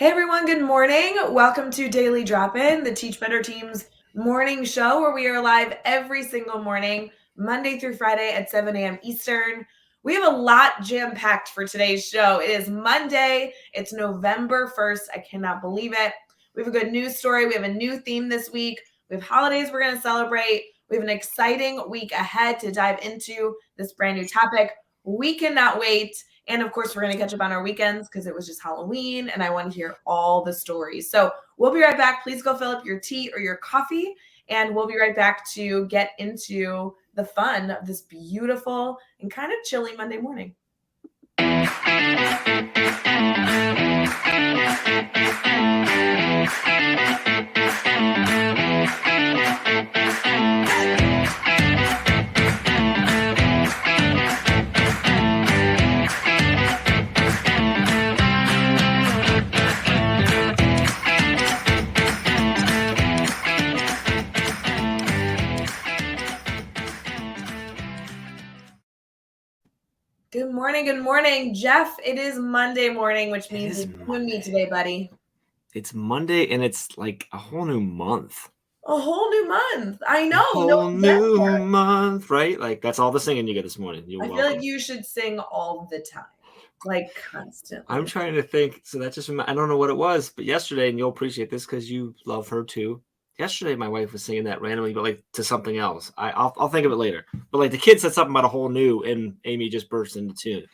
Hey everyone, good morning. Welcome to Daily Drop-In, the Teach Better Team's morning show where we are live every single morning, Monday through Friday at 7 a.m. Eastern. We have a lot jam-packed for today's show. It is Monday. It's November 1st. I cannot believe it. We have a good news story. We have a new theme this week. We have holidays we're going to celebrate. We have an exciting week ahead to dive into this brand new topic. We cannot wait. And of course, we're going to catch up on our weekends because it was just Halloween and I want to hear all the stories. So we'll be right back. Please go fill up your tea or your coffee. And we'll be right back to get into the fun of this beautiful and kind of chilly Monday morning. Good morning. Good morning, Jeff. It is Monday morning, which means it's you and me today, buddy. It's Monday and it's like a whole new month. A whole new month. I know. A whole new month, right? Like that's all the singing you get this morning. I feel like you should sing all the time, like constantly. I'm trying to think. So that just, I don't know what it was, but yesterday, and you'll appreciate this because you love her too. Yesterday, my wife was singing that randomly, but like to something else. I'll think of it later. But like the kid said something about a whole new, and Amy just burst into tune.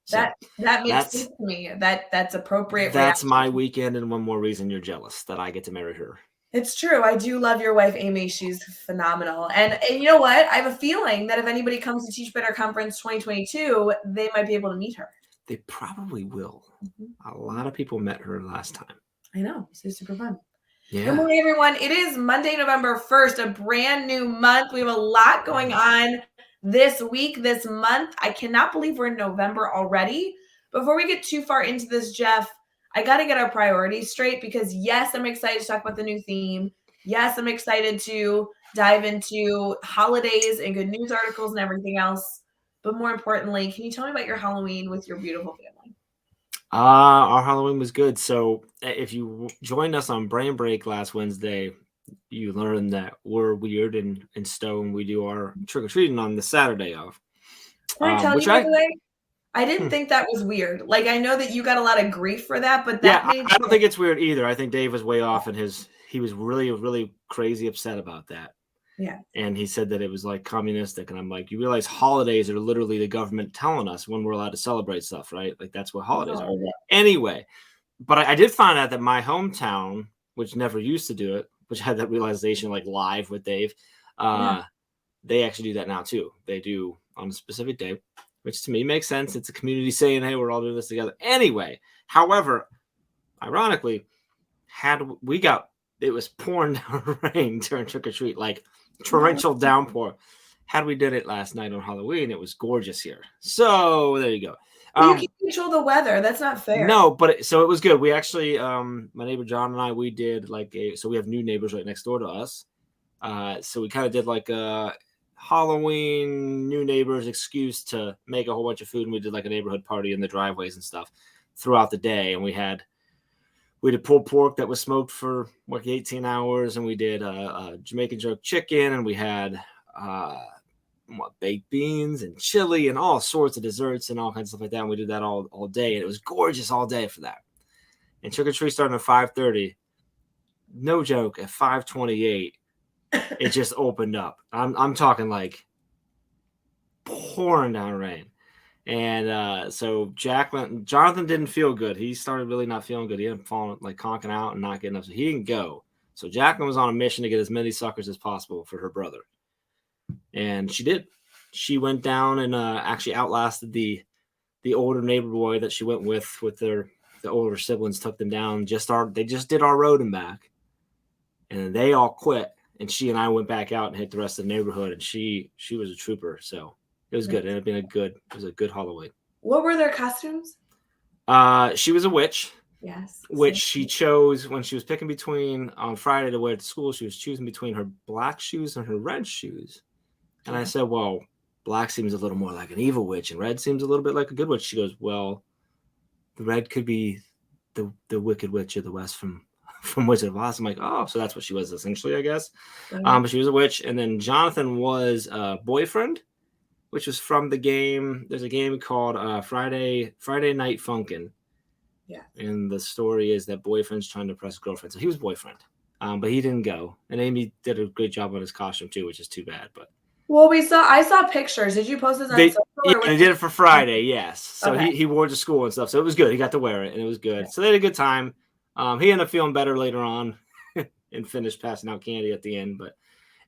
So that makes sense to me. That's appropriate. That's my weekend, and one more reason you're jealous that I get to marry her. It's true. I do love your wife, Amy. She's phenomenal. And you know what? I have a feeling that if anybody comes to Teach Better Conference 2022, they might be able to meet her. They probably will. Mm-hmm. A lot of people met her last time. I know. So super fun. Yeah. Good morning, everyone. It is Monday, November 1st, a brand new month. We have a lot going on this week, this month. I cannot believe we're in November already. Before we get too far into this, Jeff, I got to get our priorities straight because, yes, I'm excited to talk about the new theme. Yes, I'm excited to dive into holidays and good news articles and everything else. But more importantly, can you tell me about your Halloween with your beautiful family? Our Halloween was good. So if you joined us on Brain Break last Wednesday, you learned that we're weird and stone. We do our trick-or-treating on the Saturday of. Can I tell you, by the way? I didn't think that was weird. Like, I know that you got a lot of grief for that, but that I don't think it's weird either. I think Dave was way off and he was really, really crazy upset about that. Yeah. And he said that it was like communistic. And I'm like, you realize holidays are literally the government telling us when we're allowed to celebrate stuff, right? Like that's what holidays are. Anyway, but I did find out that my hometown, which never used to do it, which had that realization like live with Dave, they actually do that now too. They do on a specific day, which to me makes sense. It's a community saying, hey, we're all doing this together. Anyway, however, ironically, it was pouring down rain during trick or treat, like torrential downpour. Had we did it last night on Halloween, it was gorgeous here. So there you go. You can't control the weather. That's not fair. No, but so it was good. We actually, my neighbor John and I, we did so we have new neighbors right next door to us. So we kind of did like a Halloween new neighbors excuse to make a whole bunch of food. And we did like a neighborhood party in the driveways and stuff throughout the day. And we did pulled pork that was smoked for like 18 hours. And we did Jamaican jerk chicken. And we had baked beans and chili and all sorts of desserts and all kinds of stuff like that. And we did that all day. And it was gorgeous all day for that. And trick-or-treat starting at 5:30. No joke, at 5:28, it just opened up. I'm talking like pouring down rain. And so Jonathan didn't feel good. He started really not feeling good. He ended up falling, like conking out and not getting up. So he didn't go. So Jacqueline was on a mission to get as many suckers as possible for her brother. And she did. She went down and actually outlasted the older neighbor boy that she went with the older siblings, took them down. They just did our road and back. And they all quit. And she and I went back out and hit the rest of the neighborhood. And she was a trooper. So it was good. It had been it was a good Halloween. What were their costumes? She was a witch. Yes. Which she chose when she was picking between on Friday to wear to school. She was choosing between her black shoes and her red shoes. And I said, well, black seems a little more like an evil witch and red seems a little bit like a good witch. She goes, well, the red could be the Wicked Witch of the West from Wizard of Oz. I'm like, oh, so that's what she was essentially, I guess. Right. But she was a witch, and then Jonathan was boyfriend, which was from the game. There's a game called Friday Night Funkin'. Yeah. And the story is that boyfriend's trying to impress girlfriend, so he was boyfriend, but he didn't go. And Amy did a great job on his costume too, which is too bad. But well, I saw pictures. Did you post this on social? They did it for Friday, yes. So okay. he wore it to school and stuff. So it was good. He got to wear it, and it was good. Okay. So they had a good time. He ended up feeling better later on and finished passing out candy at the end. But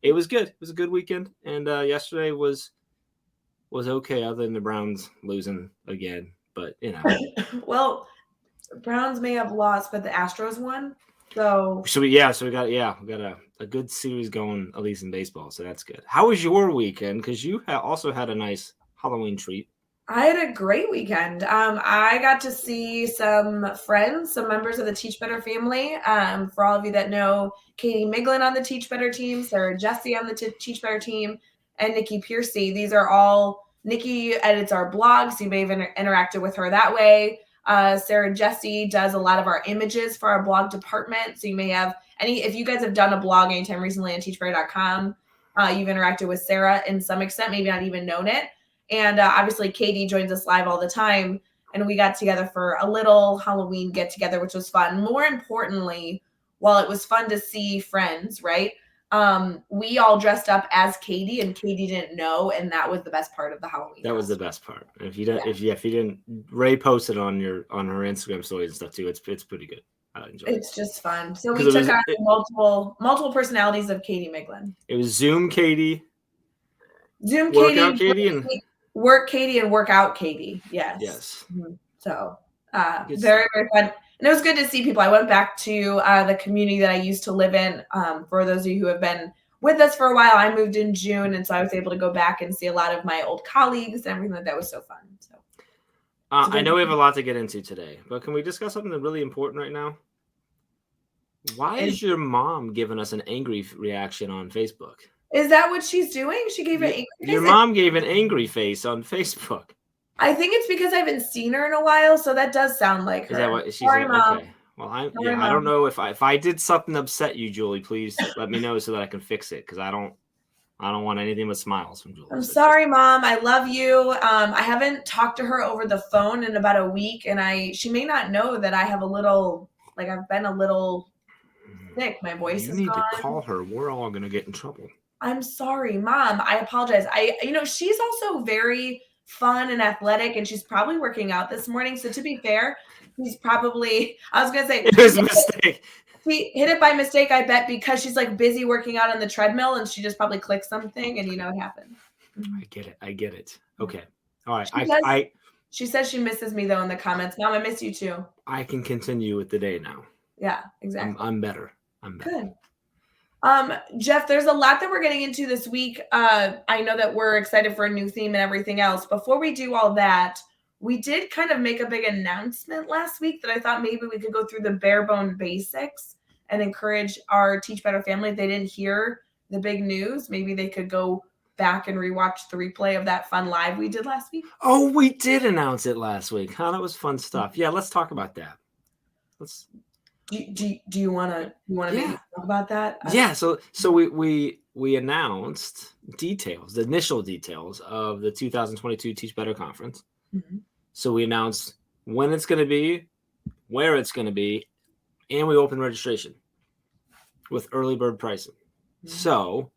it was good. It was a good weekend. And yesterday was okay, other than the Browns losing again. But, you know. Well, Browns may have lost, but the Astros won. So we got a good series going, at least in baseball. So that's good. How was your weekend? Because you also had a nice Halloween treat. I had a great weekend. I got to see some friends, some members of the Teach Better family. For all of you that know, Katie Miglin on the Teach Better team, Sarah Jesse on the Teach Better team, and Nikki Piercy. These are all, Nikki edits our blogs, so you may have interacted with her that way. Sarah Jesse does a lot of our images for our blog department. So you may have if you guys have done a blog anytime recently on teachbetter.com, you've interacted with Sarah in some extent, maybe not even known it. And obviously Katie joins us live all the time. And we got together for a little Halloween get together, which was fun. More importantly, while it was fun to see friends, right? We all dressed up as Katie, and Katie didn't know, and that was the best part of the Halloween. That was the best part. If you didn't, Rae posted on her Instagram stories and stuff too. It's pretty good. I enjoy it. It's just fun. So we took on multiple personalities of Katie Miglin. It was Zoom Katie, Workout Katie, and Work Katie and Workout Katie. Yes. Mm-hmm. So very, very fun. And it was good to see people. I went back to the community that I used to live in. For those of you who have been with us for a while, I moved in June, and so I was able to go back and see a lot of my old colleagues and everything. That was so fun. So I know we have a lot to get into today, but can we discuss something that's really important right now? Why is your mom giving us an angry reaction on Facebook? Is that what she's doing? She gave an angry face? Your mom gave an angry face on Facebook. I think it's because I haven't seen her in a while, so that does sound like her. Is that what she's saying? Okay. Well, I don't know if I did something upset you, Julie. Please let me know so that I can fix it, because I don't want anything but smiles from Julie. I'm sorry, Mom. I love you. I haven't talked to her over the phone in about a week, and she may not know that I have I've been a little sick. My voice is gone. You need to call her. We're all going to get in trouble. I'm sorry, Mom. I apologize. She's also very fun and athletic, and she's probably working out this morning. So to be fair, she's probably, I was going to say, it was a mistake. She hit it by mistake, I bet, because she's busy working out on the treadmill, and she just probably clicked something, and it happened. I get it. Okay. All right. She says she misses me, though, in the comments. Mom, I miss you too. I can continue with the day now. Yeah, exactly. I'm better. Good. Jeff, there's a lot that we're getting into this week. I know that we're excited for a new theme and everything else. Before we do all that, we did kind of make a big announcement last week that I thought maybe we could go through the bare bone basics and encourage our Teach Better family. If they didn't hear the big news, maybe they could go back and rewatch the replay of that fun live we did last week. Oh, we did announce it last week. Huh? That was fun stuff. Yeah, let's talk about that. Do you want to talk about that? Yeah. So we announced the initial details of the 2022 Teach Better Conference. Mm-hmm. So we announced when it's going to be, where it's going to be, and we opened registration with early bird pricing. Mm-hmm. So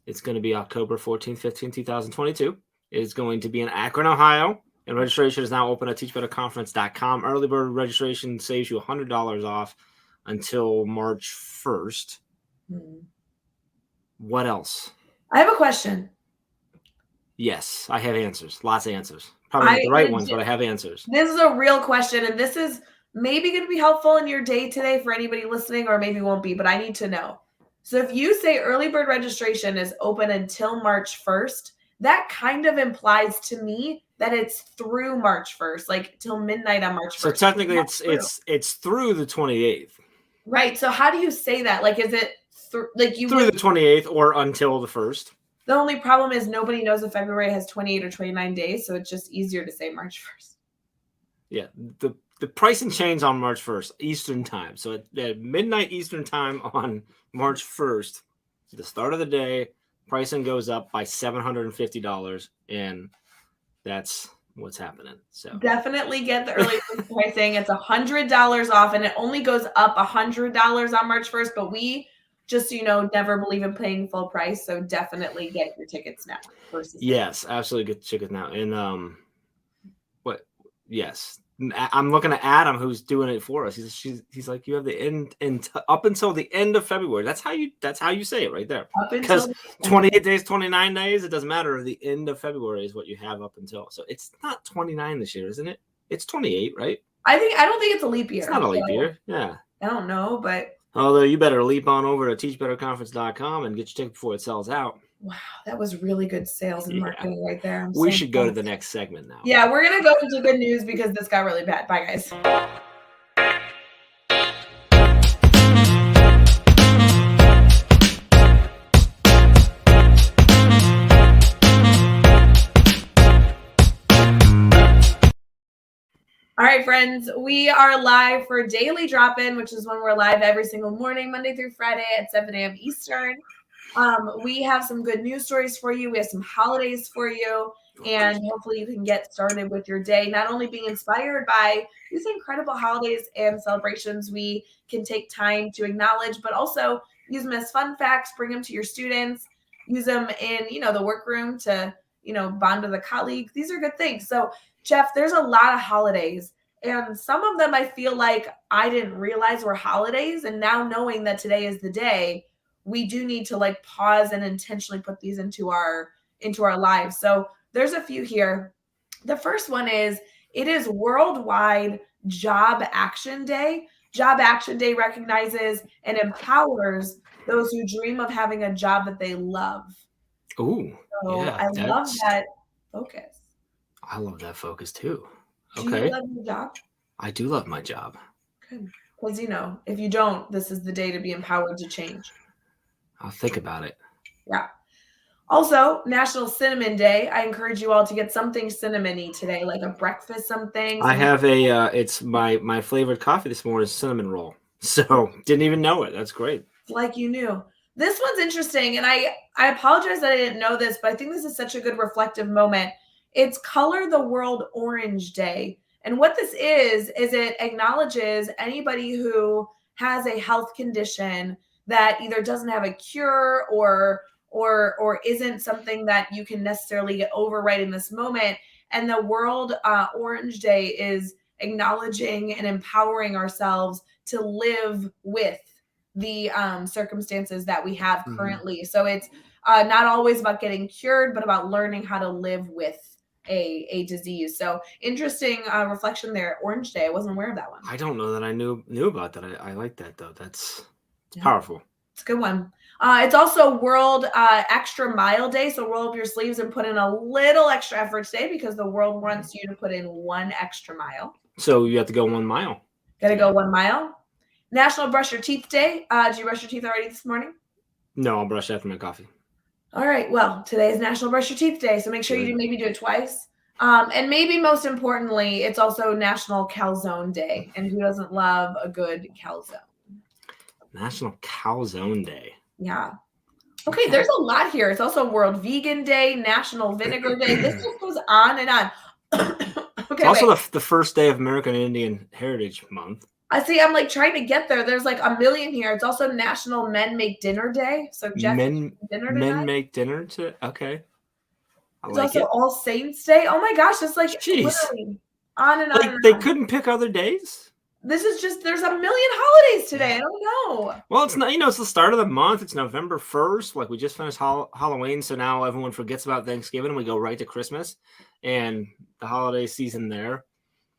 it's going to be October 14th, 15th, 2022. It's going to be in Akron, Ohio. And registration is now open at teachbetterconference.com. Early bird registration saves you $100 off until March 1st. Hmm. What else? I have a question. Yes, I have answers. Lots of answers. Probably not the right ones, but I have answers. This is a real question, and this is maybe going to be helpful in your day today for anybody listening, or maybe won't be, but I need to know. So if you say early bird registration is open until March 1st, that kind of implies to me that it's through March 1st, till midnight on March 1st. So technically it's through the 28th. Right. So how do you say that? Is it through the 28th or until the 1st? The only problem is nobody knows if February has 28 or 29 days, so it's just easier to say March 1st. Yeah, the pricing change on March 1st, Eastern time. So at midnight Eastern time on March 1st, the start of the day, pricing goes up by $750, and that's what's happening. So Definitely get the early bird pricing. It's $100 off, and it only goes up $100 on March 1st. But we just, never believe in paying full price. So definitely get your tickets now versus later. yes, absolutely get tickets now. And what? Yes, I'm looking at Adam, who's doing it for us. He's like, you have the end up until the end of February. That's how you say it right there. Up until Because the 28 days, 29 days, it doesn't matter. The end of February is what you have up until. So it's not 29 this year, isn't it? It's 28, right? I don't think it's a leap year. It's not a leap year. Yeah. I don't know, but Although you better leap on over to teachbetterconference.com and get your ticket before it sells out. wow, that was really good sales and marketing right there. We should go to the next segment now. Yeah, we're going to go into good news because this got really bad. Bye, guys. All right, friends, we are live for Daily Drop-In, which is when we're live every single morning, Monday through Friday at 7 a.m. Eastern. We have some good news stories for you. We have some holidays for you, and hopefully you can get started with your day, not only being inspired by these incredible holidays and celebrations we can take time to acknowledge, but also use them as fun facts, bring them to your students, use them in, the workroom to, bond with a colleague. These are good things. So, Jeff, there's a lot of holidays, and some of them I feel like I didn't realize were holidays, and now knowing that today is the day, we do need to pause and intentionally put these into our lives. So there's a few here. The first one is, it is Worldwide Job Action Day. Job Action Day recognizes and empowers those who dream of having a job that they love. Ooh, so yeah, I love that focus. I love that focus too. Do you love your job? I do love my job. Good. Because, if you don't, this is the day to be empowered to change. I'll think about it. Yeah. Also, National Cinnamon Day. I encourage you all to get something cinnamony today, like a breakfast something. I have it's my flavored coffee this morning is cinnamon roll. So didn't even know it. That's great. Like you knew. This one's interesting, and I apologize that I didn't know this, but I think this is such a good reflective moment. It's Color the World Orange Day. And what this is it acknowledges anybody who has a health condition that either doesn't have a cure or isn't something that you can necessarily get over right in this moment. And the World Orange Day is acknowledging and empowering ourselves to live with the circumstances that we have currently. Mm-hmm. So it's not always about getting cured, but about learning how to live with a disease. So interesting reflection there. Orange Day. I wasn't aware of that one. I don't know that I knew about that. I like that though. It's powerful. It's a good one. It's also World Extra Mile Day. So roll up your sleeves and put in a little extra effort today because the world wants you to put in 1 extra mile. So you have to go 1 mile. Got to go 1 mile. National Brush Your Teeth Day. Did you brush your teeth already this morning? No, I'll brush after my coffee. All right. Well, today is National Brush Your Teeth Day, so make sure you maybe do it twice. And maybe most importantly, it's also National Calzone Day. And who doesn't love a good calzone? National Calzone Day. Yeah. Okay, there's a lot here. It's also World Vegan Day, National Vinegar Day. This just goes on and on. Okay. It's also the first day of American Indian Heritage Month. I see. I'm trying to get there. There's a million here. It's also National Men Make Dinner Day. So Jeff, men make dinner to okay. It's also All Saints Day. Oh my gosh, it's literally on and on. And they couldn't pick other days. This is just there's a million holidays today. I don't know. Well, it's not. It's the start of the month. It's November 1st. We just finished Halloween, so now everyone forgets about Thanksgiving and we go right to Christmas and the holiday season there.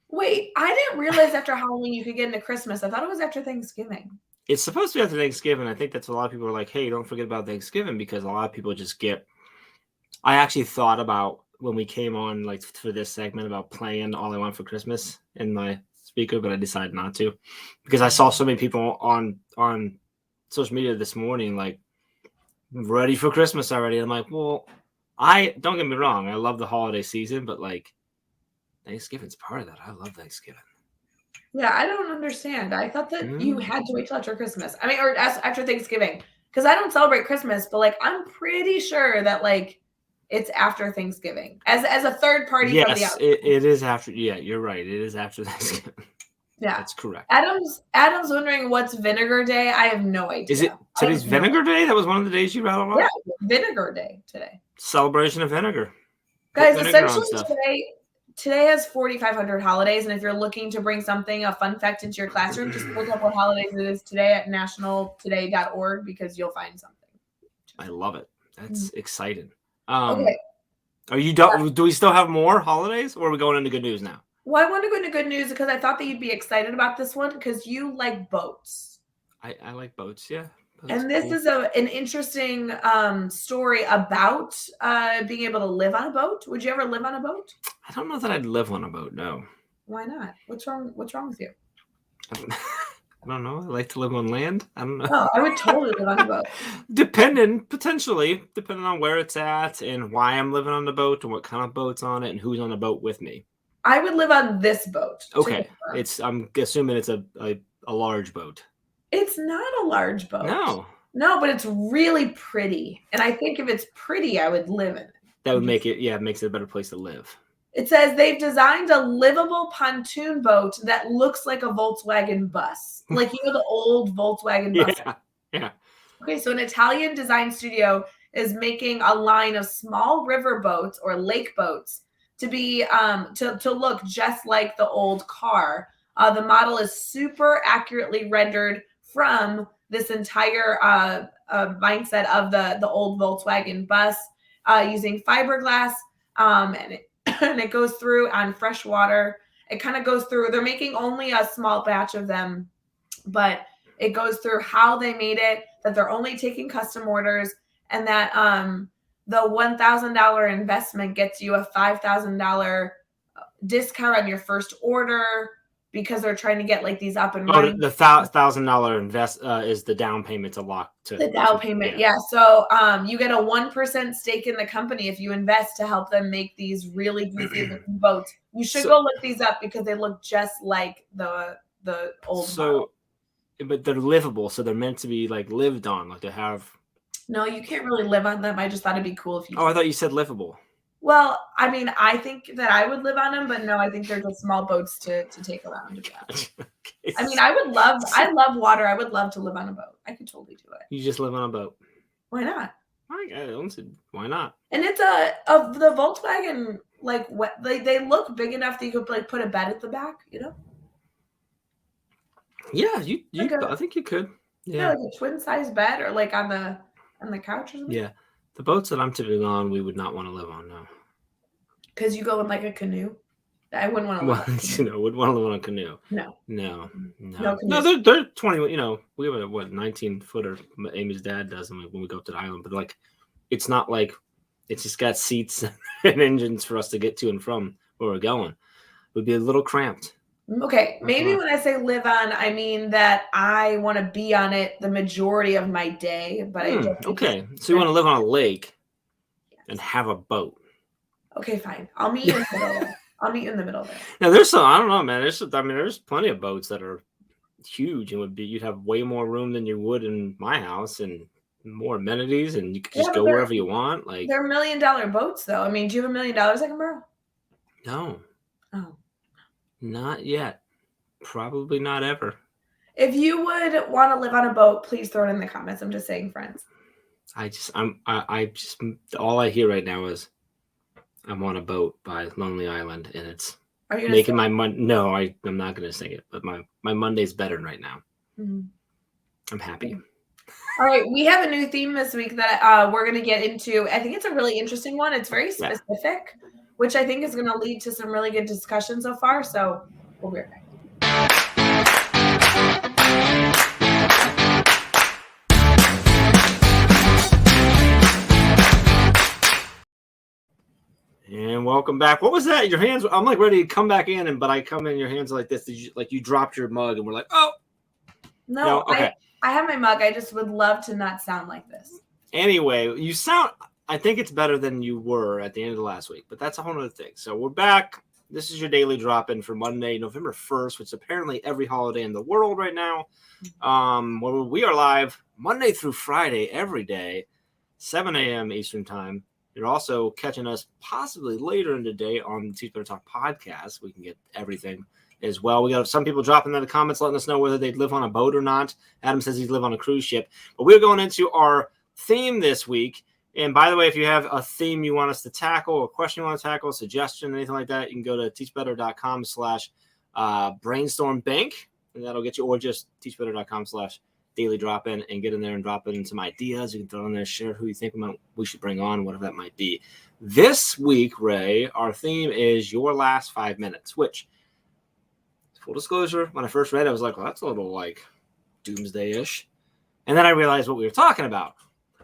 Wait, I didn't realize after Halloween you could get into Christmas. I thought it was after Thanksgiving. It's supposed to be after Thanksgiving. I think that's what a lot of people are like, hey, don't forget about Thanksgiving because a lot of people just get. I actually thought about when we came on for this segment about playing All I Want for Christmas in my speaker, but I decided not to because I saw so many people on social media this morning ready for Christmas already. I'm like, well, I don't get me wrong. I love the holiday season, but Thanksgiving's part of that. I love Thanksgiving. Yeah, I don't understand. I thought that you Mm. had to wait till after Christmas. I mean, or after Thanksgiving, because I don't celebrate Christmas, but like I'm pretty sure that like it's after Thanksgiving as a third party from the Yes, outside. it is after. Yeah, you're right. It is after Thanksgiving. Yeah. That's correct. Adam's wondering what's Vinegar Day. I have no idea. Is it I have today's no Vinegar Day? That was one of the days you rattled off? Yeah, Vinegar Day today. Celebration of vinegar. Guys, essentially today has 4,500 holidays, and if you're looking to bring something, a fun fact into your classroom, just look up what holidays it is today at nationaltoday.org because you'll find something. I love it. That's exciting. Okay. Are you done? Do we still have more holidays, or are we going into good news now? Well, I want to go into good news because I thought that you'd be excited about this one because you like boats. I like boats, yeah. And this is an interesting story about being able to live on a boat. Would you ever live on a boat? I don't know that I'd live on a boat, no. Why not? What's wrong with you? I don't know. I like to live on land. I don't know. Oh, I would totally live on a boat. Depending on where it's at and why I'm living on the boat and what kind of boat's on it and who's on the boat with me. I would live on this boat. Okay. I'm assuming it's a large boat. It's not a large boat. No, but it's really pretty. And I think if it's pretty, I would live in it. That would makes it a better place to live. It says they've designed a livable pontoon boat that looks like a Volkswagen bus. Like, the old Volkswagen bus. Yeah. Okay, so an Italian design studio is making a line of small river boats or lake boats to be to look just like the old car. The model is super accurately rendered from this entire mindset of the old Volkswagen bus using fiberglass, and it goes through on fresh water. It kind of goes through. They're making only a small batch of them, but it goes through how they made it, that they're only taking custom orders, and that the $1,000 investment gets you a $5,000 discount on your first order because they're trying to get like these up and running. The $1,000 invest is the down payment to lock to the down payment. Yeah. So you get a 1% stake in the company if you invest to help them make these really goofy looking boats. You should go look these up because they look just like the old model. But they're livable, so they're meant to be like lived on, like to have. No, you can't really live on them. I just thought it'd be cool if you. Oh, I thought you said livable. Well, I mean, I think that I would live on them, but no, I think they're just small boats to take around. Okay. I mean, I love water. I would love to live on a boat. I could totally do it. You just live on a boat. Why not? Why not? And it's the Volkswagen, like they look big enough that you could like put a bed at the back, Yeah, I think you could. Yeah, like a twin size bed or like on the couch or something. Yeah. The boats that I'm typically on, we would not want to live on, no. Because you go in like a canoe? I wouldn't want to live on. Wouldn't want to live on a canoe. No. No, they're 20, we have a 19-footer Amy's dad does when we go up to the island, but like, it's not like, it's just got seats and engines for us to get to and from where we're going. It would be a little cramped. Okay, maybe when I say live on, I mean that I want to be on it the majority of my day, but I don't. Okay, so you want to live on a lake and have a boat. Okay, fine. I'll meet you in the middle there. I'll meet you in the middle there. Now, there's some, I don't know, man. There's plenty of boats that are huge and you'd have way more room than you would in my house and more amenities, and you could just go wherever you want. Like, they're $1 million boats, though. I mean, do you have $1 million I can borrow? No. Oh. Not yet. Probably not ever. If you would want to live on a boat, please throw it in the comments. I'm just saying, friends. All I hear right now is I'm on a boat by Lonely Island, and it's Are you making my Monday. No, I'm not going to sing it, but my Monday's better right now. Mm-hmm. I'm happy. All right, we have a new theme this week that we're going to get into. I think it's a really interesting one. It's very specific, which I think is going to lead to some really good discussion so far. So we'll be right back. And welcome back. What was that? Your hands? I'm like ready to come back in, but I come in. Your hands are like this. You dropped your mug, and we're like, oh. No, okay. I have my mug. I just would love to not sound like this. Anyway, you sound. I think it's better than you were at the end of the last week, but that's a whole other thing. So we're back. This is your daily drop-in for Monday, November 1st, which is apparently every holiday in the world right now. Where we are live Monday through Friday every day, 7 a.m. Eastern Time. You're also catching us possibly later in the day on the Teach Better Talk podcast. We can get everything as well. We got some people dropping in the comments letting us know whether they live on a boat or not. Adam says he lives on a cruise ship. But we're going into our theme this week. And by the way, if you have a theme you want us to tackle, a question you want to tackle, suggestion, anything like that, you can go to teachbetter.com/brainstormbank, and that'll get you, or just teachbetter.com/daily drop-in and get in there and drop in some ideas. You can throw in there, share who you think we should bring on, whatever that might be. This week, Ray, our theme is your last 5 minutes, which, full disclosure, when I first read it, I was like, well, that's a little like doomsday-ish. And then I realized what we were talking about.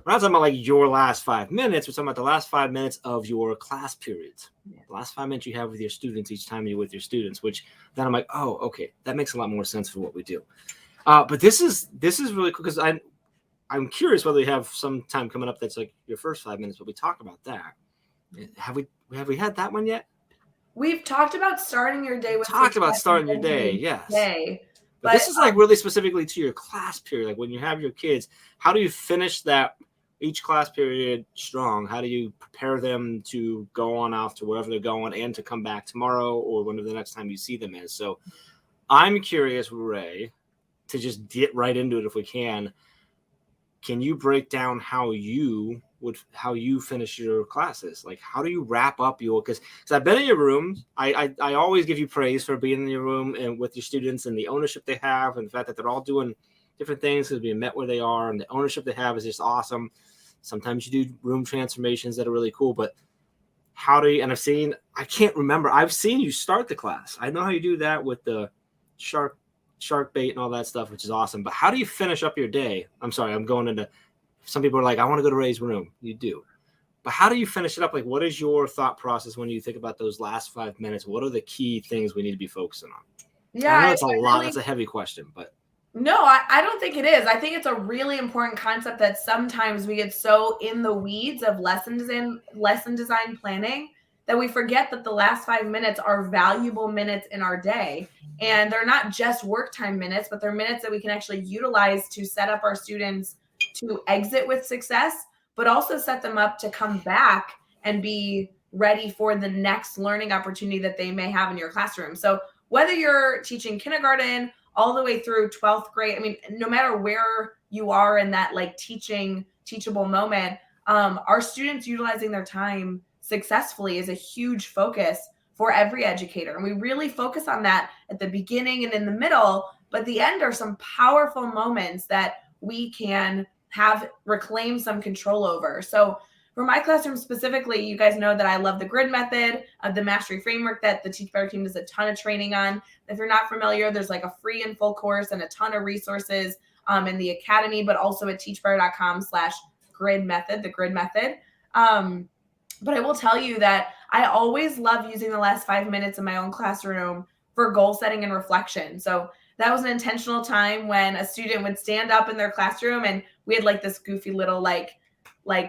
We're not talking about like your last 5 minutes. We're talking about the last 5 minutes of your class periods. The last 5 minutes you have with your students each time you're with your students, which then I'm like, oh, okay, that makes a lot more sense for what we do. But this is really cool because I'm curious whether we have some time coming up that's like your first 5 minutes, but we talk about that. Have we had that one yet? We've talked about starting your day with yes. But this is like really specifically to your class period. Like when you have your kids, how do you finish that each class period strong? How do you prepare them to go on off to wherever they're going and to come back tomorrow or whenever the next time you see them is? So I'm curious, Ray, to just get right into it if we can. Can you break down how you finish your classes? Like, how do you wrap up because I've been in your room. I always give you praise for being in your room and with your students and the ownership they have and the fact that they're all doing different things because being met where they are and the ownership they have is just awesome. Sometimes you do room transformations that are really cool, but I can't remember. I've seen you start the class. I know how you do that with the shark bait and all that stuff, which is awesome. But how do you finish up your day? I'm sorry, I'm going into, some people are like, I want to go to Ray's room. You do. But how do you finish it up? Like, what is your thought process when you think about those last 5 minutes? What are the key things we need to be focusing on? Yeah, I know it's a lot. That's a heavy question, but. No, I don't think it is. I think it's a really important concept that sometimes we get so in the weeds of lesson design planning that we forget that the last 5 minutes are valuable minutes in our day. And they're not just work time minutes, but they're minutes that we can actually utilize to set up our students to exit with success, but also set them up to come back and be ready for the next learning opportunity that they may have in your classroom. So whether you're teaching kindergarten all the way through 12th grade, I mean, no matter where you are in that like teachable moment, our students utilizing their time successfully is a huge focus for every educator. And we really focus on that at the beginning and in the middle, but the end are some powerful moments that we can reclaim some control over. So for my classroom specifically, you guys know that I love the grid method of the mastery framework that the Teach Better team does a ton of training on. If you're not familiar, there's like a free and full course and a ton of resources in the academy, but also at teachbetter.com/grid method, the grid method. But I will tell you that I always love using the last 5 minutes in my own classroom for goal setting and reflection. So that was an intentional time when a student would stand up in their classroom and we had like this goofy little like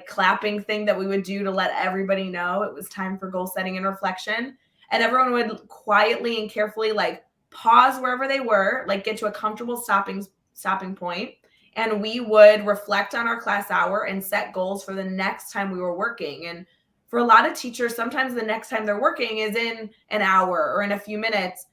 clapping thing that we would do to let everybody know it was time for goal setting and reflection. And everyone would quietly and carefully like pause wherever they were, like get to a comfortable stopping point. And we would reflect on our class hour and set goals for the next time we were working. And for a lot of teachers, sometimes the next time they're working is in an hour or in a few minutes.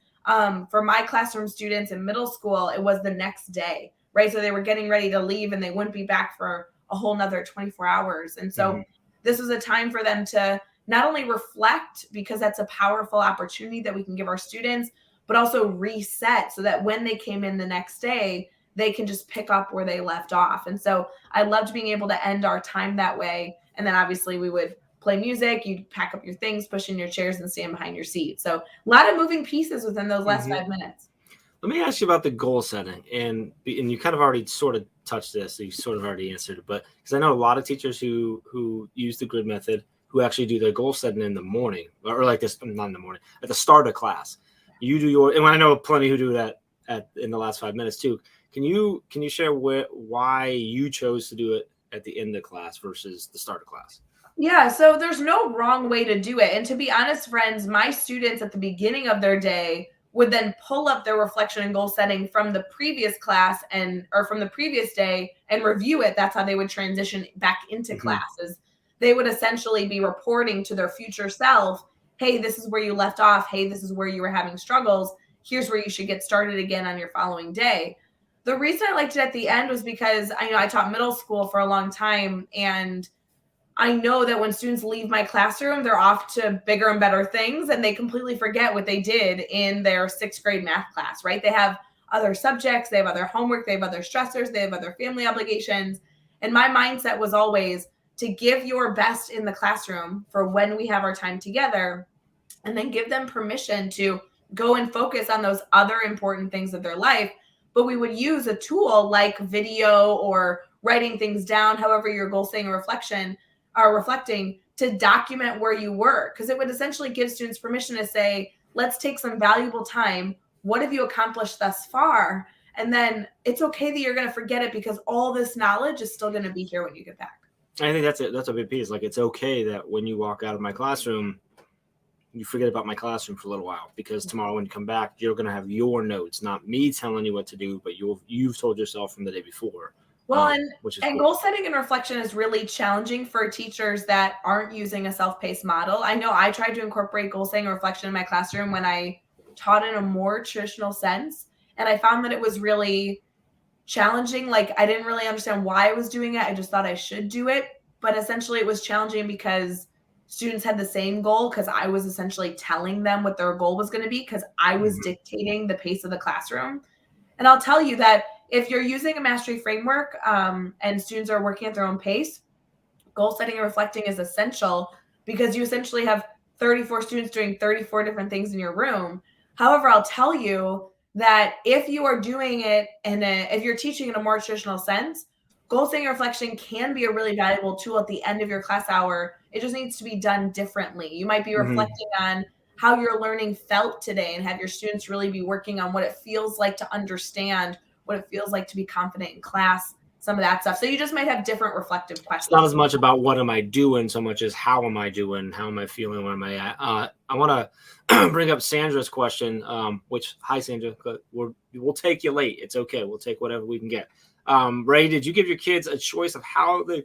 For my classroom students in middle school, it was the next day, right? So they were getting ready to leave and they wouldn't be back for a whole nother 24 hours. And so this was a time for them to not only reflect, because that's a powerful opportunity that we can give our students, but also reset so that when they came in the next day, they can just pick up where they left off. And so I loved being able to end our time that way. And then obviously we would play music, you'd pack up your things, push in your chairs and stand behind your seat. So a lot of moving pieces within those last 5 minutes. Let me ask you about the goal setting, and you kind of already sort of touched this, so you sort of already answered it, but because I know a lot of teachers who use the grid method who actually do their goal setting in the morning, or like this, not in the morning, at the start of class. You do your, and I know plenty who do that in the last 5 minutes too. Can you share why you chose to do it at the end of class versus the start of class? Yeah, so there's no wrong way to do it. And to be honest, friends, my students at the beginning of their day would then pull up their reflection and goal setting from the previous class and or from the previous day and review it. That's how they would transition back into Hmm. classes. They would essentially be reporting to their future self, hey, this is where you left off. Hey, this is where you were having struggles. Here's where you should get started again on your following day. The reason I liked it at the end was because I taught middle school for a long time, and I know that when students leave my classroom, they're off to bigger and better things, and they completely forget what they did in their sixth grade math class, right? They have other subjects, they have other homework, they have other stressors, they have other family obligations. And my mindset was always to give your best in the classroom for when we have our time together, and then give them permission to go and focus on those other important things of their life. But we would use a tool like video or writing things down, however your goal setting or reflection are reflecting, to document where you were, because it would essentially give students permission to say, let's take some valuable time. What have you accomplished thus far? And then it's okay that you're going to forget it, because all this knowledge is still going to be here when you get back. I think that's it. That's a big piece. Like, it's okay that when you walk out of my classroom, you forget about my classroom for a little while, because tomorrow when you come back, you're going to have your notes, not me telling you what to do, but you've told yourself from the day before, Well, which is and cool. goal setting and reflection is really challenging for teachers that aren't using a self-paced model. I know I tried to incorporate goal setting and reflection in my classroom when I taught in a more traditional sense, and I found that it was really challenging. Like, I didn't really understand why I was doing it. I just thought I should do it, but essentially it was challenging because students had the same goal, because I was essentially telling them what their goal was going to be, because I was dictating the pace of the classroom. And I'll tell you that if you're using a mastery framework, and students are working at their own pace, goal setting and reflecting is essential, because you essentially have 34 students doing 34 different things in your room. However, I'll tell you that if you are doing it if you're teaching in a more traditional sense, goal setting and reflection can be a really valuable tool at the end of your class hour. It just needs to be done differently. You might be Mm-hmm. reflecting on how your learning felt today, and have your students really be working on what it feels like to understand, what it feels like to be confident in class, some of that stuff. So you just might have different reflective It's not questions. as much about what am I doing, so much as how am I doing, how am I feeling, where am I at. I want to bring up Sandra's question, which, hi Sandra, we'll take you late. It's okay. We'll take whatever we can get. Rae, did you give your kids a choice of how they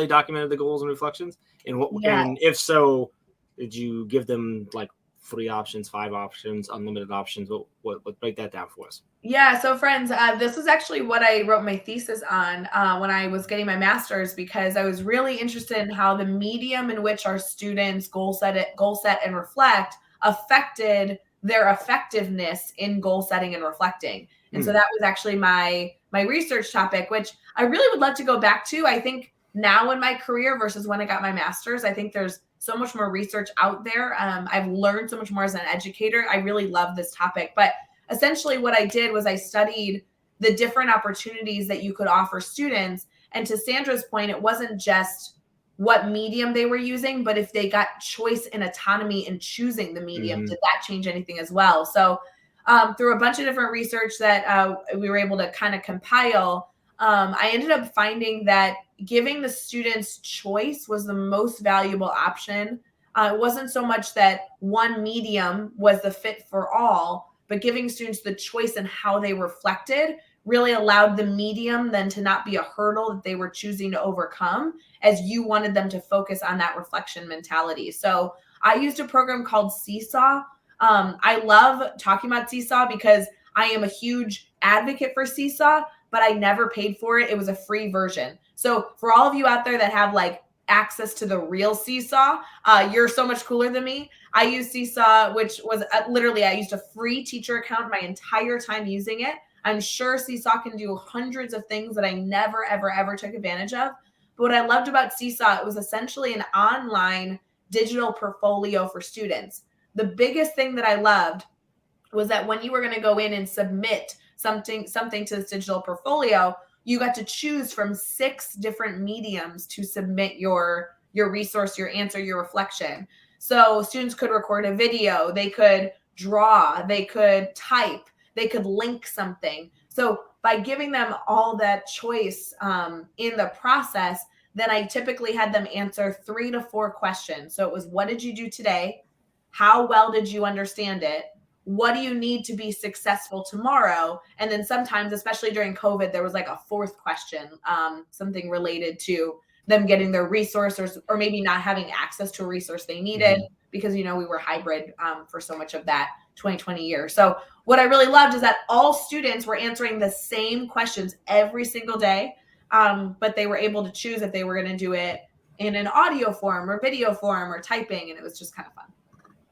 documented the goals and reflections, Yeah. and if so, did you give them like 3 options, 5 options, unlimited options? What break that down for us? Yeah. So, friends, this is actually what I wrote my thesis on when I was getting my master's, because I was really interested in how the medium in which our students goal set, and reflect affected their effectiveness in goal setting and reflecting. And so Hmm. that was actually my research topic, which I really would love to go back to. I think now in my career versus when I got my master's, I think there's so much more research out there. I've learned so much more as an educator. I really love this topic, but essentially what I did was I studied the different opportunities that you could offer students. And to Sandra's point, it wasn't just what medium they were using, but if they got choice and autonomy in choosing the medium, Hmm. did that change anything as well? So, through a bunch of different research that we were able to kind of compile, I ended up finding that giving the students choice was the most valuable option. It wasn't so much that one medium was the fit for all, but giving students the choice in how they reflected really allowed the medium then to not be a hurdle that they were choosing to overcome, as you wanted them to focus on that reflection mentality. So I used a program called Seesaw. I love talking about Seesaw because I am a huge advocate for Seesaw, but I never paid for it. It was a free version. So for all of you out there that have like access to the real Seesaw, you're so much cooler than me. I used Seesaw, which was literally, I used a free teacher account my entire time using it. I'm sure Seesaw can do hundreds of things that I never, ever, ever took advantage of. But what I loved about Seesaw, it was essentially an online digital portfolio for students. The biggest thing that I loved was that when you were going to go in and submit something to this digital portfolio, you got to choose from 6 different mediums to submit your resource, your answer, your reflection. So students could record a video, they could draw, they could type, they could link something. So by giving them all that choice in the process, then I typically had them answer 3 to 4 questions. So it was, what did you do today? How well did you understand it? What do you need to be successful tomorrow? And then sometimes, especially during COVID, there was like a fourth question, something related to them getting their resources or maybe not having access to a resource they needed because, you know, we were hybrid for so much of that 2020 year. So what I really loved is that all students were answering the same questions every single day, but they were able to choose if they were going to do it in an audio form or video form or typing, and it was just kind of fun.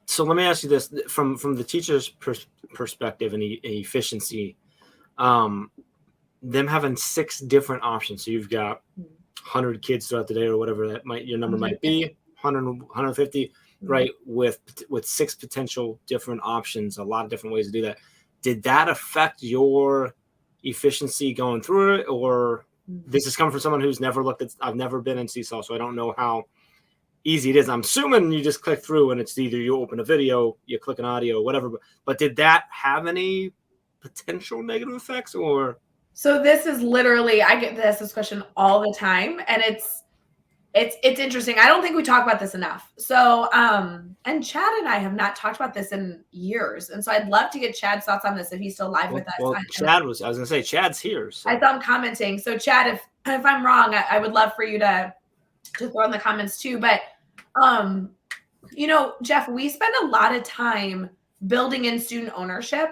So let me ask you this, from the teacher's perspective and efficiency, them having 6 different options. So you've got 100 kids throughout the day or whatever your number might be, 100, 150, right? With 6 potential different options, a lot of different ways to do that. Did that affect your efficiency going through it? Or this is coming from someone who's never I've never been in Seesaw, so I don't know how easy it is. I'm assuming you just click through and it's either you open a video, you click an audio, whatever. But did that have any potential negative effects? Or so this is literally, I get this question all the time, and it's interesting. I don't think we talk about this enough. So and Chad and I have not talked about this in years, and so I'd love to get Chad's thoughts on this if he's still live with us. Well, I was gonna say Chad's here, so. I saw him commenting. So Chad, if I'm wrong, I would love for you to throw in the comments too. But you know, Jeff, we spend a lot of time building in student ownership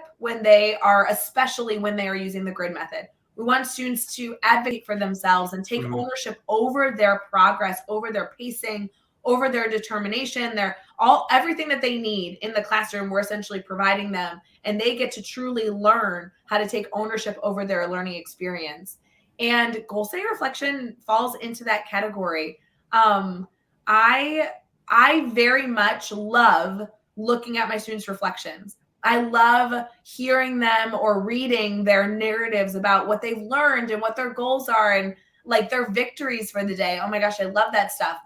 especially when they are using the grid method. We want students to advocate for themselves and take ownership over their progress, over their pacing, over their determination, everything that they need in the classroom. We're essentially providing them, and they get to truly learn how to take ownership over their learning experience. And goal setting reflection falls into that category. I very much love looking at my students' reflections. I love hearing them or reading their narratives about what they've learned and what their goals are and like their victories for the day. Oh my gosh, I love that stuff.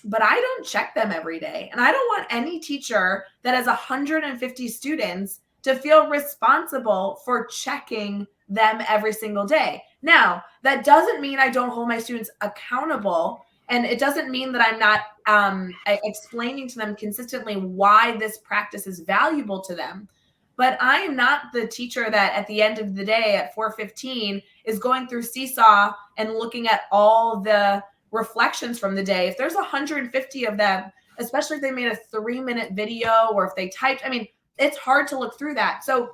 But I don't check them every day. And I don't want any teacher that has 150 students to feel responsible for checking them every single day. Now, that doesn't mean I don't hold my students accountable. And it doesn't mean that I'm not explaining to them consistently why this practice is valuable to them. But I am not the teacher that at the end of the day at 4:15 is going through Seesaw and looking at all the reflections from the day. If there's 150 of them, especially if they made a 3-minute video or if they typed, I mean, it's hard to look through that. So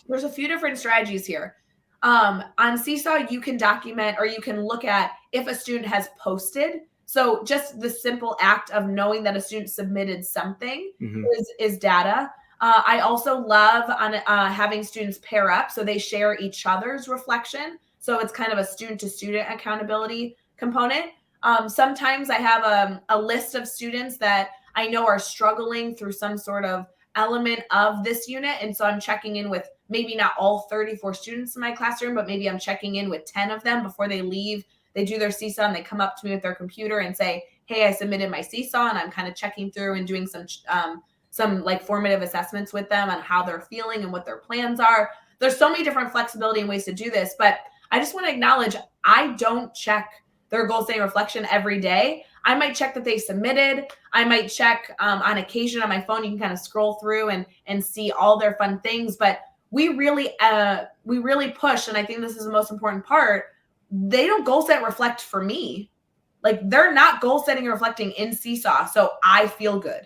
there's a few different strategies here. On Seesaw, you can document or you can look at if a student has posted. So just the simple act of knowing that a student submitted something is data. I also love having students pair up so they share each other's reflection. So it's kind of a student-to-student accountability component. Sometimes I have a list of students that I know are struggling through some sort of element of this unit. And so I'm checking in with maybe not all 34 students in my classroom, but maybe I'm checking in with 10 of them before they leave. They do their Seesaw and they come up to me with their computer and say, hey, I submitted my Seesaw, and I'm kind of checking through and doing some like formative assessments with them on how they're feeling and what their plans are. There's so many different flexibility and ways to do this, but I just want to acknowledge I don't check their goal setting reflection every day. I might check that they submitted. I might check on occasion on my phone. You can kind of scroll through and see all their fun things, but we really push, and I think this is the most important part. They don't goal set reflect for me. Like, they're not goal setting and reflecting in Seesaw so I feel good.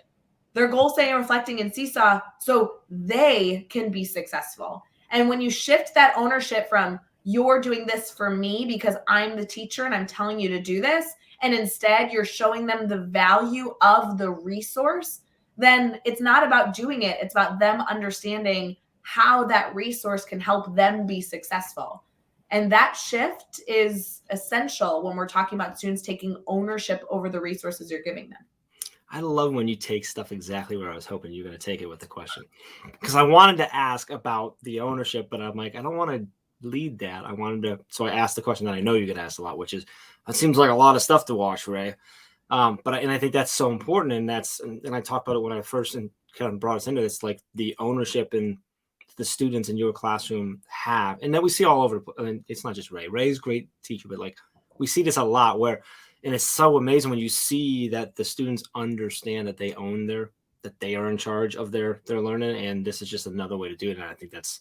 They're goal setting and reflecting in Seesaw so they can be successful. And when you shift that ownership from you're doing this for me because I'm the teacher and I'm telling you to do this, and instead you're showing them the value of the resource, then it's not about doing it. It's about them understanding how that resource can help them be successful. And that shift is essential when we're talking about students taking ownership over the resources you're giving them. I love when you take stuff exactly where I was hoping you were going to take it with the question. Because I wanted to ask about the ownership, but I'm like, I don't want to lead that. So I asked the question that I know you get asked a lot, which is, it seems like a lot of stuff to watch, Rae. But I think that's so important. And I talked about it when I first kind of brought us into this, like the ownership and the students in your classroom have, and that we see all over. I mean, it's not just Rae. Rae's a great teacher, but like we see this a lot where And it's so amazing when you see that the students understand that they that they are in charge of their learning. And this is just another way to do it. And I think it's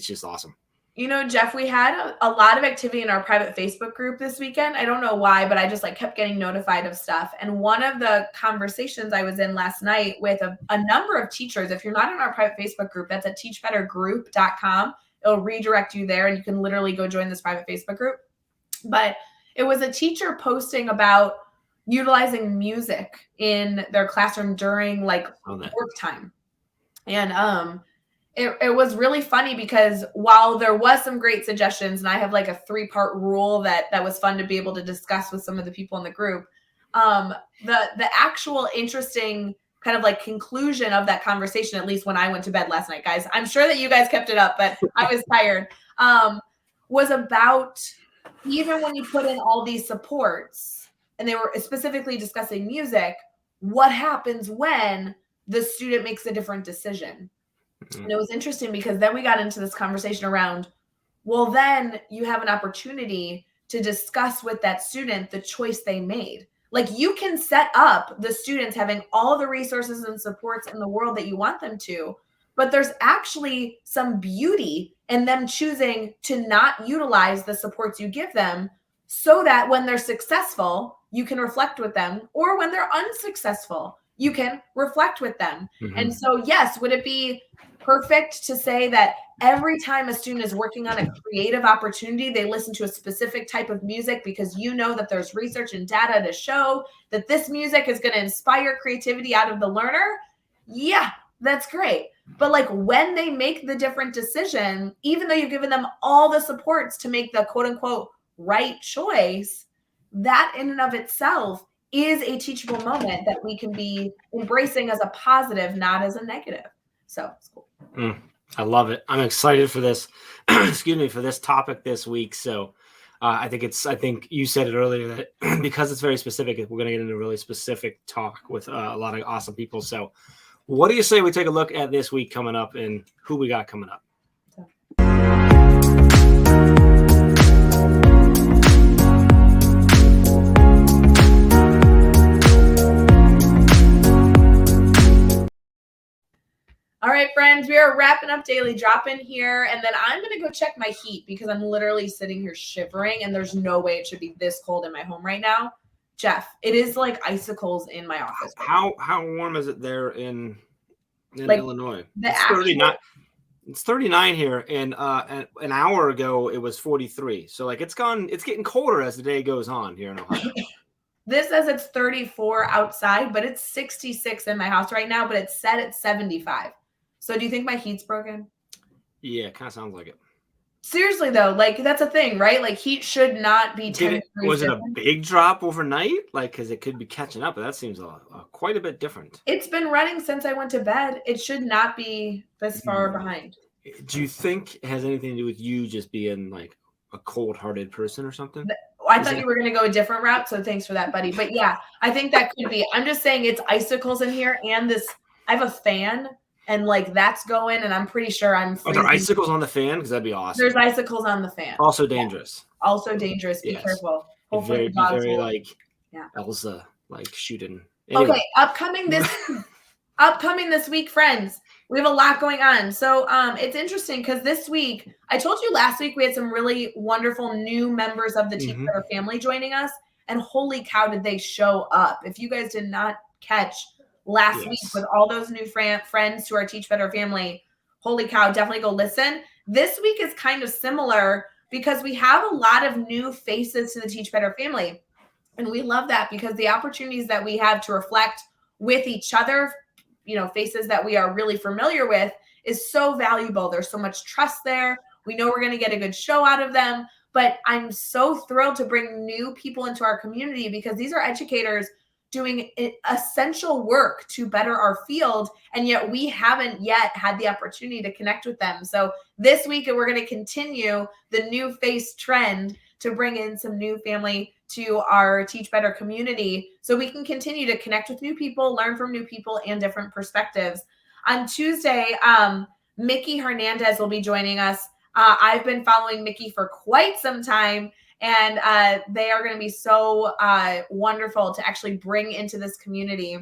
just awesome. You know, Jeff, we had a lot of activity in our private Facebook group this weekend. I don't know why, but I just kept getting notified of stuff. And one of the conversations I was in last night with a number of teachers, if you're not in our private Facebook group, that's at teachbettergroup.com. It'll redirect you there and you can literally go join this private Facebook group. But it was a teacher posting about utilizing music in their classroom during work time. And it was really funny because while there was some great suggestions, and I have a 3-part rule that was fun to be able to discuss with some of the people in the group, the actual interesting kind of conclusion of that conversation, at least when I went to bed last night, guys, I'm sure that you guys kept it up, but I was tired, was about even when you put in all these supports, and they were specifically discussing music, what happens when the student makes a different decision? And it was interesting because then we got into this conversation around, well, then you have an opportunity to discuss with that student the choice they made. You can set up the students having all the resources and supports in the world that you want them to, but there's actually some beauty in them choosing to not utilize the supports you give them so that when they're successful, you can reflect with them, or when they're unsuccessful, you can reflect with them. Mm-hmm. And so, yes, would it be perfect to say that every time a student is working on a creative opportunity, they listen to a specific type of music because you know that there's research and data to show that this music is going to inspire creativity out of the learner? Yeah, that's great. But when they make the different decision, even though you've given them all the supports to make the quote unquote right choice, that in and of itself is a teachable moment that we can be embracing as a positive, not as a negative. So it's cool. I love it. I'm excited for this, excuse me, for this topic this week. So I think you said it earlier that because it's very specific, we're going to get into really specific talk with a lot of awesome people. So what do you say we take a look at this week coming up and who we got coming up? All right, friends, we are wrapping up Daily Drop-In here, and then I'm going to go check my heat because I'm literally sitting here shivering, and there's no way it should be this cold in my home right now. Jeff, it is like icicles in my office. How warm is it there in Illinois? It's 39. It's 39 here, and an hour ago it was 43. So it's getting colder as the day goes on here in Ohio. This says it's 34 outside, but it's 66 in my house right now, but it's set at 75. So do you think my heat's broken? Yeah, it kind of sounds like it. Seriously, though, that's a thing, right? Heat should not be 10 degrees. Was it a big drop overnight? Because it could be catching up, but that seems quite a bit different. It's been running since I went to bed. It should not be this far behind. Do you think it has anything to do with you just being a cold-hearted person or something? I thought you were going to go a different route, so thanks for that, buddy. But yeah, I think that could be. I'm just saying it's icicles in here, and I have a fan, and that's going, and I'm pretty sure I'm freezing. Are there icicles on the fan? Because that'd be awesome. There's icicles on the fan. Also dangerous. Yeah. Also dangerous. Be careful. Hopefully, be very Elsa shooting. Anyway. Okay, upcoming this week, friends. We have a lot going on. So it's interesting because this week, I told you last week we had some really wonderful new members of the Teach Better family joining us. And holy cow, did they show up. If you guys did not catch last week with all those new friends to our Teach Better family, holy cow, definitely go listen. This week is kind of similar because we have a lot of new faces to the Teach Better family. And we love that because the opportunities that we have to reflect with each other, faces that we are really familiar with, is so valuable. There's so much trust there. We know we're going to get a good show out of them, but I'm so thrilled to bring new people into our community because these are educators doing essential work to better our field, and yet we haven't yet had the opportunity to connect with them. So this week, we're going to continue the new face trend to bring in some new family to our Teach Better community so we can continue to connect with new people, learn from new people and different perspectives. On Tuesday, Mickey Hernandez will be joining us. I've been following Mickey for quite some time, And they are going to be so wonderful to actually bring into this community.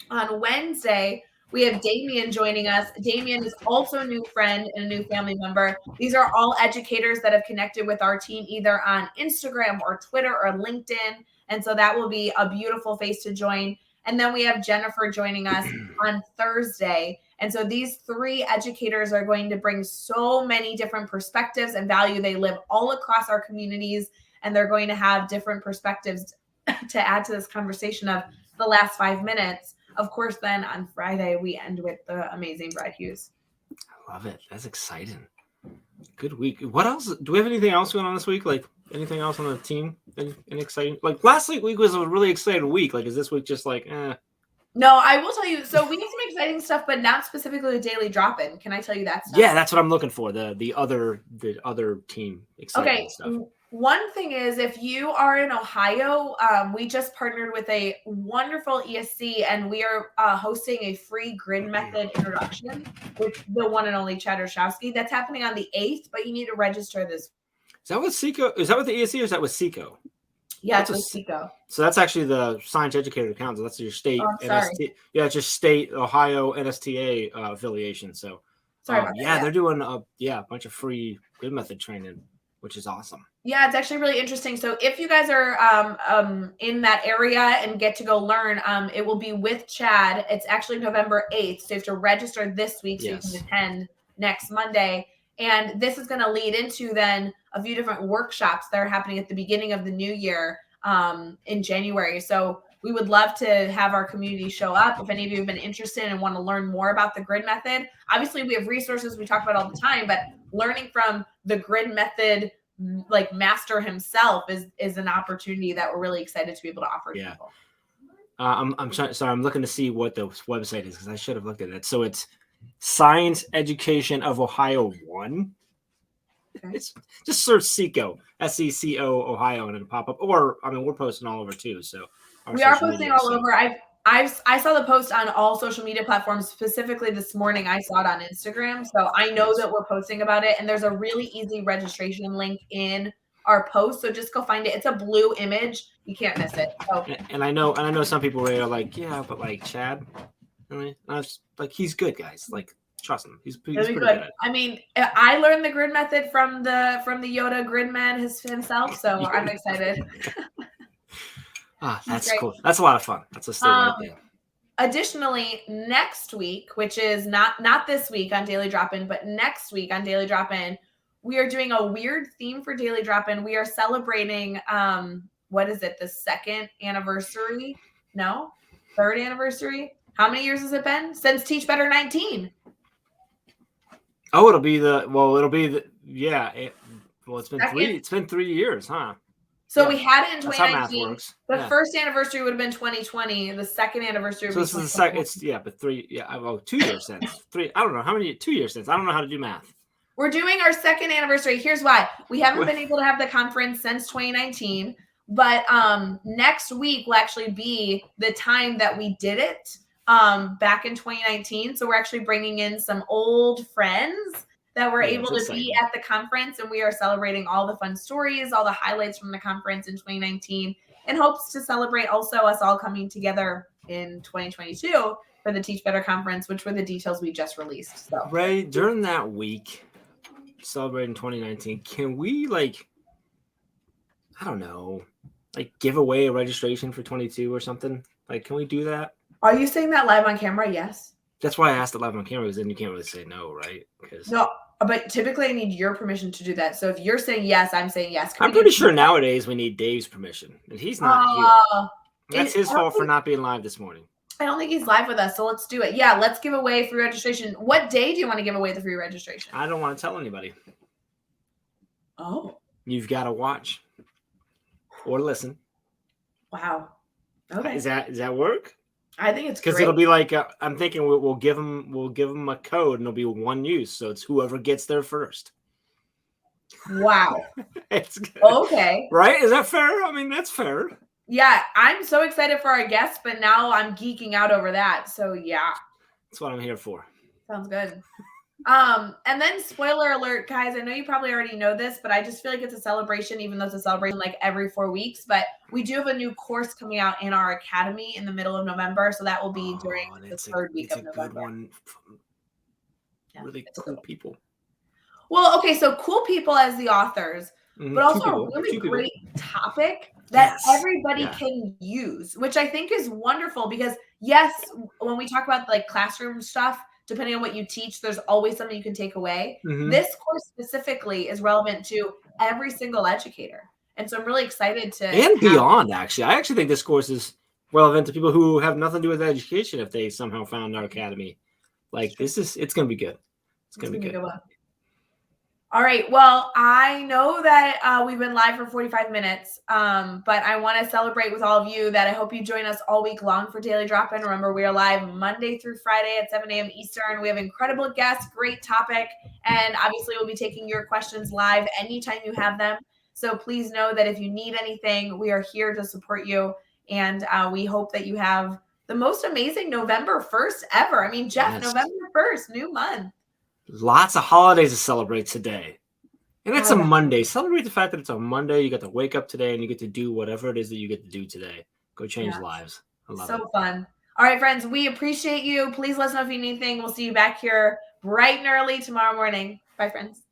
On Wednesday, we have Damien joining us. Damien is also a new friend and a new family member. These are all educators that have connected with our team either on Instagram or Twitter or LinkedIn. And so that will be a beautiful face to join. And then we have Jennifer joining us on Thursday. And so these 3 educators are going to bring so many different perspectives and value. They live all across our communities, and they're going to have different perspectives to add to this conversation of the last 5 minutes. Of course, then on Friday, we end with the amazing Brad Hughes. I love it. That's exciting. Good week. What else? Do we have anything else going on this week? Like anything else on the team? Any exciting? Like last week was a really exciting week. Like, is this week just like, eh? No, I will tell you. So we have some exciting stuff, but not specifically the daily drop-in. Can I tell you that stuff? Yeah, that's what I'm looking for. The other team exciting stuff. One thing is, if you are in Ohio, we just partnered with a wonderful ESC, and we are hosting a free grid method introduction with the one and only Chad Rashowski. That's happening on the 8th, but you need to register this. Is that with SECO? Is that with the ESC or is that with SECO? Yeah, it's with SECO. So that's actually the Science Educator Council. That's your state. NST, yeah, it's just state Ohio NSTA affiliation. So sorry about that. They're doing a bunch of free grid method training, which is awesome. Yeah, it's actually really interesting. So if you guys are in that area and get to go learn, it will be with Chad. It's actually November 8th. So you have to register this week so you can attend next Monday. And this is going to lead into then a few different workshops that are happening at the beginning of the new year in January. So we would love to have our community show up. If any of you have been interested and want to learn more about the grid method, obviously we have resources we talk about all the time, but learning from the grid method like master himself is an opportunity that we're really excited to be able to offer people. I'm sorry, I'm looking to see what the website is because I should have looked at it. So it's Science Education of Ohio 1. Okay. It's just search SECO, SECO Ohio, and it'll pop up. Or I mean, we're posting all over too. So we are posting all over. I saw the post on all social media platforms. Specifically this morning, I saw it on Instagram. So I know that we're posting about it. And there's a really easy registration link in our post. So just go find it. It's a blue image. You can't miss it. So. And I know some people are like, yeah, but like Chad, I was like, he's good, guys. Like, trust him. He's pretty good. I mean, I learned the grid method from the Yoda grid man himself. So I'm excited. That's cool. That's a lot of fun. That's a story right there. Additionally, next week, which is not this week on Daily Drop-In, but next week on Daily Drop-In, we are doing a weird theme for Daily Drop-In. We are celebrating, what is it, the 2nd anniversary? No? 3rd anniversary? How many years has it been? Since Teach Better 19. Oh, it's been 3 years, huh? So we had it in 2019. The first anniversary would have been 2020. The 2nd anniversary would be 2020. So this is the second. But 3. Yeah, 2 years since 3. I don't know how many. 2 years since. I don't know how to do math. We're doing our 2nd anniversary. Here's why: we haven't been able to have the conference since 2019, but next week will actually be the time that we did it back in 2019. So we're actually bringing in some old friends that were able to be at the conference, and we are celebrating all the fun stories, all the highlights from the conference in 2019, in hopes to celebrate also us all coming together in 2022 for the Teach Better conference, which were the details we just released. So, Rae, during that week, celebrating 2019, can we I don't know, give away a registration for 22 or something? Can we do that? Are you saying that live on camera? Yes. That's why I asked it live on camera, because then you can't really say no, right? No, but typically I need your permission to do that. So if you're saying yes, I'm saying yes. I'm pretty sure nowadays we need Dave's permission, and he's not here. That's his fault for not being live this morning. I don't think he's live with us, so let's do it. Yeah, let's give away free registration. What day do you want to give away the free registration? I don't want to tell anybody. Oh. You've got to watch or listen. Wow. Okay. Does that work? I think it's because it'll be I'm thinking we'll give them a code and it'll be one use, so it's whoever gets there first. Wow. It's good. Okay. Right? Is that fair? I mean, that's fair. Yeah, I'm so excited for our guests, but now I'm geeking out over that. So yeah, that's what I'm here for. Sounds good. And then spoiler alert, guys, I know you probably already know this, but I just feel like it's a celebration, even though it's a celebration like every 4 weeks. But we do have a new course coming out in our academy in the middle of November. So that will be during the third week of November. Good one. Yeah, really cool people. Well, okay, so cool people as the authors, but also a really great topic that everybody can use, which I think is wonderful because yes, when we talk about like classroom stuff, depending on what you teach, there's always something you can take away. This course specifically is relevant to every single educator. And so I'm really excited to and beyond, actually. I actually think this course is relevant to people who have nothing to do with education if they somehow found our academy. Like it's going to be good. It's going to be good. All right. Well, I know that we've been live for 45 minutes, but I want to celebrate with all of you that I hope you join us all week long for Daily Drop-In. Remember, we are live Monday through Friday at 7 a.m. Eastern. We have incredible guests, great topic, and obviously we'll be taking your questions live anytime you have them. So please know that if you need anything, we are here to support you, and we hope that you have the most amazing November 1st ever. I mean, Jeff, November 1st, new month. Lots of holidays to celebrate today. And it's a Monday. Celebrate the fact that it's a Monday. You get to wake up today and you get to do whatever it is that you get to do today. Go change lives. I love it. So fun. All right, friends, we appreciate you. Please let us know if you need anything. We'll see you back here bright and early tomorrow morning. Bye, friends.